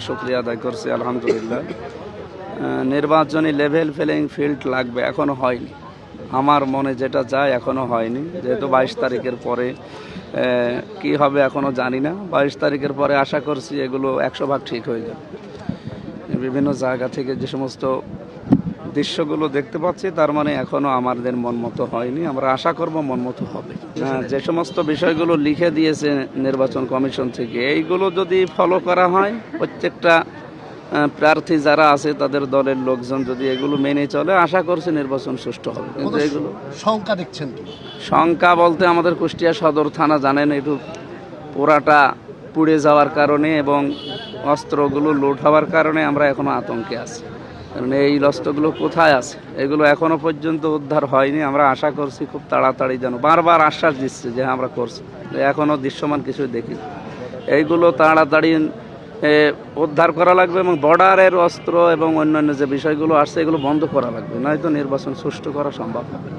শুকরিয়া আদায় করছি আলহামদুলিল্লাহ। নির্বাচনী লেভেল প্লেইং ফিল্ড লাগবে, এখনো হয়নি। আমার মনে যেটা যায় এখনো হয়নি, যেহেতু 22 তারিখের পরে কি হবে এখনো জানি না। 22 তারিখের পরে আশা করছি এগুলো 100 ভাগ ঠিক হয়ে যাবে। বিভিন্ন জায়গা থেকে যে সমস্ত দৃশ্যগুলো দেখতে পাচ্ছি তার মানে এখনো আমাদের মন মতো হয়নি। আমরা আশা করব মন মতো হবে। যে সমস্ত বিষয়গুলো লিখে দিয়েছে নির্বাচন কমিশন থেকে, এইগুলো যদি ফলো করা হয়, প্রত্যেকটা প্রার্থী যারা আছে তাদের দলের লোকজন যদি এগুলো মেনে চলে, আশা করছি নির্বাচন সুষ্ঠু হবে। কিন্তু এগুলো শঙ্কা দেখছেন কি? শঙ্কা বলতে আমাদের কুষ্টিয়া সদর থানা জানেন একটু পুরাটা পুড়ে যাওয়ার কারণে এবং অস্ত্রগুলো লুট হওয়ার কারণে আমরা এখনো আতঙ্কে আছি। কারণ এই অস্ত্রগুলো কোথায় আছে এগুলো এখনো পর্যন্ত উদ্ধার হয়নি। আমরা আশা করছি খুব তাড়াতাড়ি যেন, বারবার আশ্বাস দিচ্ছে যে আমরা করছি, এখনো দৃশ্যমান কিছু দেখি। এইগুলো তাড়াতাড়ি উদ্ধার করা লাগবে এবং বর্ডারের অস্ত্র এবং অন্যান্য যে বিষয়গুলো আসছে এগুলো বন্ধ করা লাগবে, নয়তো নির্বাচন সুষ্ঠু করা সম্ভব হবে।